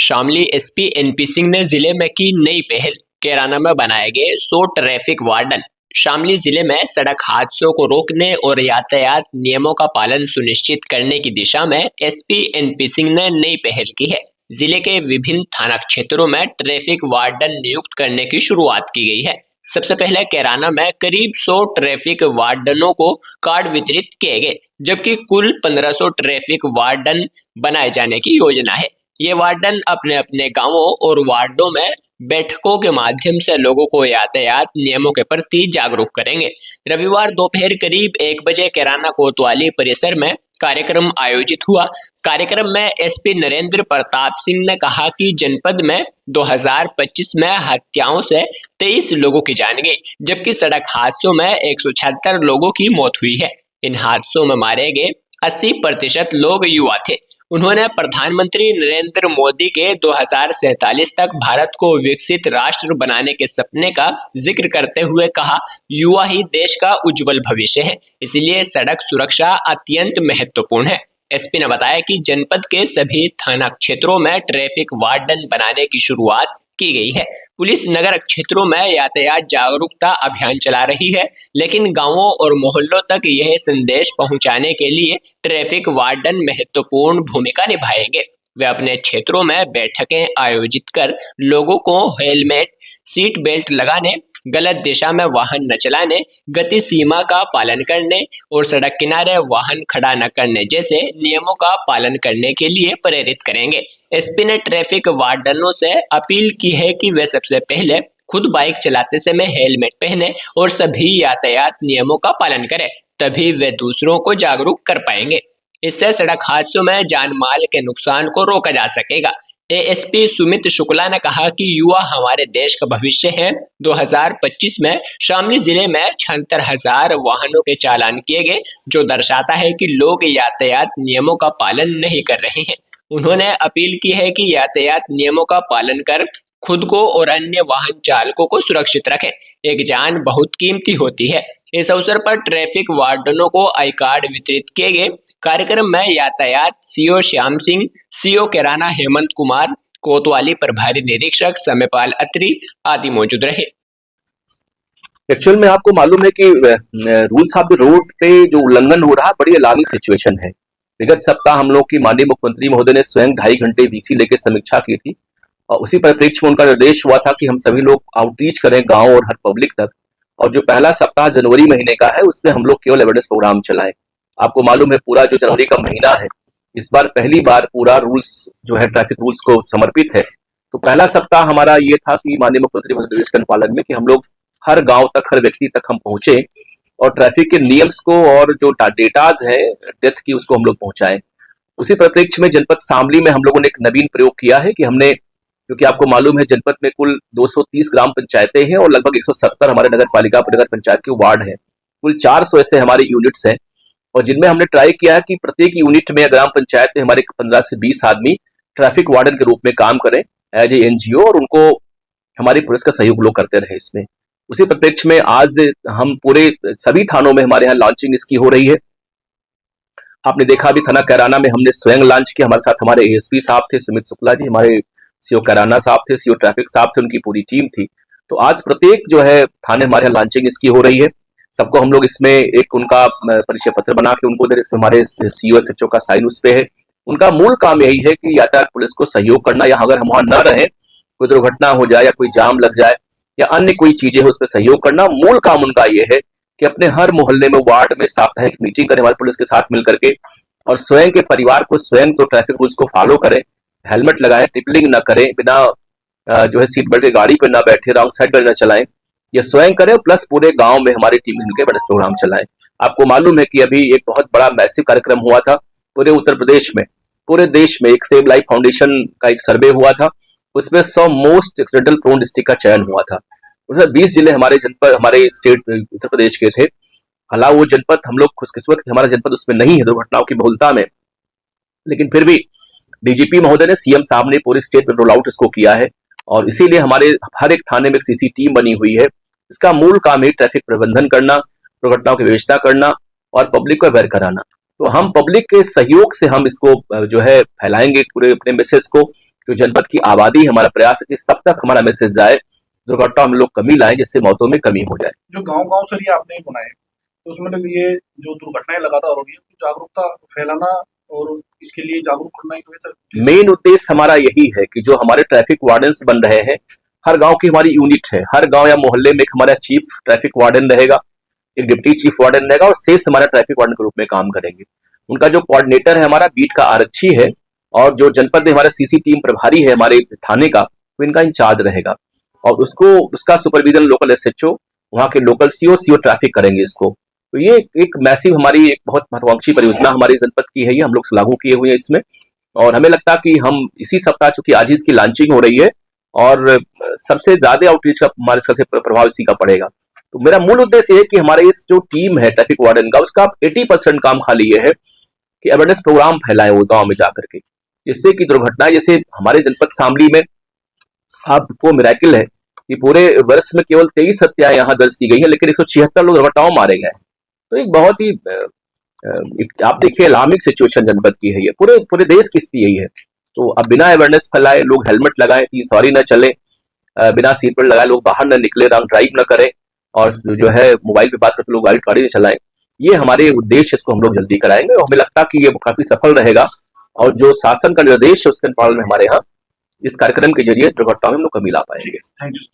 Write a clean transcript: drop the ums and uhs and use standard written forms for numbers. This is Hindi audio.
शामली एसपी एनपी सिंह ने जिले में की नई पहल। कैराना में बनाए गए 100 ट्रैफिक वार्डन। शामली जिले में सड़क हादसों को रोकने और यातायात नियमों का पालन सुनिश्चित करने की दिशा में एसपी एनपी सिंह ने नई पहल की है। जिले के विभिन्न थाना क्षेत्रों में ट्रैफिक वार्डन नियुक्त करने की शुरुआत की गई है। सबसे पहले कैराना में करीब 100 ट्रैफिक वार्डनों को कार्ड वितरित किए गए, जबकि कुल 1500 ट्रैफिक वार्डन बनाए जाने की योजना है। ये वार्डन अपने अपने गांवों और वार्डों में बैठकों के माध्यम से लोगों को यातायात नियमों के प्रति जागरूक करेंगे। रविवार दोपहर करीब 1 बजे कैराना कोतवाली परिसर में कार्यक्रम आयोजित हुआ। कार्यक्रम में एसपी नरेंद्र प्रताप सिंह ने कहा कि जनपद में 2025 में हत्याओं से 23 लोगों की जान गई, जबकि सड़क हादसों में 176 लोगों की मौत हुई है। इन हादसों में मारे गए 80% लोग युवा थे। उन्होंने प्रधानमंत्री नरेंद्र मोदी के 2047 तक भारत को विकसित राष्ट्र बनाने के सपने का जिक्र करते हुए कहा, युवा ही देश का उज्जवल भविष्य है, इसलिए सड़क सुरक्षा अत्यंत महत्वपूर्ण है। एसपी ने बताया कि जनपद के सभी थाना क्षेत्रों में ट्रैफिक वार्डन बनाने की शुरुआत की गई है। पुलिस नगर क्षेत्रों में यातायात जागरूकता अभियान चला रही है, लेकिन गांवों और मोहल्लों तक यह संदेश पहुंचाने के लिए ट्रैफिक वार्डन महत्वपूर्ण भूमिका निभाएंगे। वे अपने क्षेत्रों में बैठकें आयोजित कर लोगों को हेलमेट, सीट बेल्ट लगाने, गलत दिशा में वाहन न चलाने, गति सीमा का पालन करने और सड़क किनारे वाहन खड़ा न करने जैसे नियमों का पालन करने के लिए प्रेरित करेंगे। एसपी ने ट्रैफिक वार्डनों से अपील की है कि वे सबसे पहले खुद बाइक चलाते समय हेलमेट पहने और सभी यातायात नियमों का पालन करें, तभी वे दूसरों को जागरूक कर पाएंगे। इससे सड़क हादसों में जान माल के नुकसान को रोका जा सकेगा। एएसपी सुमित शुक्ला ने कहा कि युवा हमारे देश का भविष्य है। 2025 में शामली जिले में 76,000 वाहनों के चालान किए गए, जो दर्शाता है कि लोग यातायात नियमों का पालन नहीं कर रहे हैं। उन्होंने अपील की है कि यातायात नियमों का पालन कर खुद को और अन्य वाहन चालकों को सुरक्षित रखें। एक जान बहुत कीमती होती है। इस अवसर पर ट्रैफिक वार्डनों को आई कार्ड वितरित किए गए। कार्यक्रम में यातायात सीओ श्याम सिंह, सीओ कैराना हेमंत कुमार, कोतवाली प्रभारी निरीक्षक समयपाल अत्री आदि मौजूद रहे। एक्चुअल में आपको मालूम है कि रूल्स ऑफ द रोड पे जो उल्लंघन हो रहा है, बड़ी अलार्मिंग सिचुएशन है। विगत सप्ताह हम लोग की माननीय मुख्यमंत्री महोदय ने स्वयं 2.5 घंटे वीसी लेकर समीक्षा की थी और उसी परिप्रेक्ष्य में उनका निर्देश हुआ था कि हम सभी लोग आउटरीच करें गांव और हर पब्लिक तक। और जो पहला सप्ताह जनवरी महीने का है, उसमें हम लोग केवल अवेयरनेस प्रोग्राम चलाएं। आपको मालूम है पूरा जो जनवरी का महीना है, इस बार पहली बार पूरा रूल्स जो है ट्रैफिक रूल्स को समर्पित है। तो पहला सप्ताह हमारा ये था कि माननीय मुख्यमंत्री निर्देश के पालन में कि हम लोग हर गांव तक, हर व्यक्ति तक हम पहुंचे और ट्रैफिक के नियम्स को और जो डेटाज है डेथ की, उसको हम लोग पहुंचाएं। उसी परिप्रेक्ष्य में जनपद शामली में हम लोगों ने एक नवीन प्रयोग किया है कि हमने, क्योंकि आपको मालूम है जनपद में कुल 230 ग्राम पंचायतें हैं और लगभग 170 हमारे नगर पालिका नगर पंचायत के वार्ड हैं। कुल 400 ऐसे हमारे यूनिट्स हैं और जिनमें हमने ट्राई किया है कि प्रत्येक यूनिट में ग्राम पंचायत में हमारे 15 से 20 आदमी ट्रैफिक वार्डन के रूप में काम करें एज ए एनजीओ, और उनको हमारी पुलिस का सहयोग लोग करते रहे इसमें। उसी परिप्रेक्ष्य में आज हम पूरे सभी थानों में हमारे यहाँ लॉन्चिंग इसकी हो रही है। आपने देखा अभी थाना कैराना में हमने स्वयं लॉन्च किया। हमारे साथ हमारे एएसपी साहब थे सुमित शुक्ला जी, हमारे सीओ कैराना साहब थे, सीओ ट्रैफिक साहब थे, उनकी पूरी टीम थी। तो आज प्रत्येक जो है थाने हमारे यहाँ लॉन्चिंग इसकी हो रही है। सबको हम लोग इसमें एक उनका परिचय पत्र बना के उनको, इसमें हमारे सीओ एसएचओ का साइन उस पे है। उनका मूल काम यही है कि यातायात पुलिस को सहयोग करना, या अगर हम वहां न रहे, कोई दुर्घटना हो जाए या कोई जाम लग जाए या अन्य कोई चीजें हो, उस पर सहयोग करना। मूल काम उनका ये है कि अपने हर मोहल्ले में, वार्ड में साप्ताहिक मीटिंग करें हमारे पुलिस के साथ मिलकर के, और स्वयं के परिवार को स्वयं तो ट्रैफिक रूल्स को फॉलो करें, हेलमेट लगाएं, ट्रिपलिंग ना करें, बिना जो है सीट बेल्ट के गाड़ी पर ना बैठे, रॉन्ग साइड पर ना चलाएं, ये स्वयं करें। प्लस पूरे गांव में हमारी टीम मिलकर बड़े प्रोग्राम चलाएं। आपको मालूम है कि अभी एक बहुत बड़ा मैसिव कार्यक्रम हुआ था पूरे उत्तर प्रदेश में, पूरे देश में। एक सेव लाइफ फाउंडेशन का एक सर्वे हुआ था, उसमें 100 मोस्ट एक्सीडेंटल प्रोन डिस्ट्रिक्ट का चयन हुआ था। उसमें 20 जिले हमारे जनपद, हमारे स्टेट उत्तर प्रदेश के थे। हालांकि वो जनपद, हम लोग खुशकिस्मत हमारा जनपद उसमें नहीं है दुर्घटनाओं की बहुलता में, लेकिन फिर भी डीजीपी महोदय ने, सीएम साहब ने पूरे स्टेट में रोल आउट इसको किया है और इसीलिए हमारे हर एक थाने में एक सीसी टीम बनी हुई है। इसका मूल काम है ट्रैफिक प्रबंधन करना, दुर्घटनाओं की विवेचना करना और पब्लिक को अवेयर कराना। तो हम पब्लिक के सहयोग से हम इसको जो है फैलाएंगे पूरे अपने मैसेज को, जो जनपद की आबादी है, हमारा प्रयास है कि सब तक हमारा मैसेज जाए, दुर्घटना हम लोग कमी लाएं, जिससे मौतों में कमी हो जाए। जो गांव-गांव से ये आपने बनाए, तो उसमें मतलब ये जो दुर्घटनाएं लगातार हो रही है, तो जागरूकता फैलाना और इसके लिए जागरूक करना ही तो है सर। मेन उद्देश्य हमारा यही है कि जो हमारे ट्रैफिक वार्डन्स बन रहे हैं, हर गांव की हमारी यूनिट है, हर गांव या मोहल्ले में एक हमारा चीफ ट्रैफिक वार्डन रहेगा, एक डिप्टी चीफ वार्डन रहेगा और शेष हमारा ट्रैफिक वार्डन के रूप में काम करेंगे। उनका जो कोऑर्डिनेटर है हमारा बीट का आरक्षी है, और जो जनपद में हमारा सीसी टीम प्रभारी है हमारे थाने का, वो इनका इंचार्ज रहेगा, और उसका सुपरविजन लोकल एसएचओ, वहाँ के लोकल सीओ ट्रैफिक करेंगे इसको। तो ये एक मैसिव हमारी एक बहुत महत्वाकांक्षी परियोजना हमारी जनपद की है, ये हम लोग लागू किए हुए हैं इसमें, और हमें लगता है कि हम इसी सप्ताह, चूंकि आज ही इसकी लॉन्चिंग हो रही है, और सबसे ज्यादा आउटरीच का हमारे सबसे प्रभाव इसी का पड़ेगा। तो मेरा मूल उद्देश्य है कि हमारे इस जो टीम है ट्रैफिक वार्डन का, उसका 80% काम खाली ये है कि अवेयरनेस प्रोग्राम फैलाएं वो गांव में जाकर के, जिससे कि दुर्घटनाएं, जैसे हमारे जनपद शामली में आपको मिराकिल है कि पूरे वर्ष में केवल 23 हत्याएं यहाँ दर्ज की गई है, लेकिन 176 लोग दुर्घटनाओं मारे गए। तो एक बहुत ही आप देखिए अलार्मिंग सिचुएशन जनपद की है, ये पूरे देश की स्थिति यही है। तो अब बिना अवेयरनेस फैलाए लोग हेलमेट लगाएं, तीन सवारी न चले, बिना सीट बेल्ट लगाए लोग बाहर न निकले, रॉन्ग ड्राइव न करें, और जो है मोबाइल पे बात करते लोग गाड़ी न चलाएं। ये हमारे उद्देश्य, इसको हम लोग जल्दी कराएंगे, और हमें लगता है कि ये काफी सफल रहेगा, और जो शासन का निर्देश है उसके पालन में हमारे यहाँ इस कार्यक्रम के जरिए दुर्घटनाओं में हम लोग कमी ला पाएंगे। Thank you.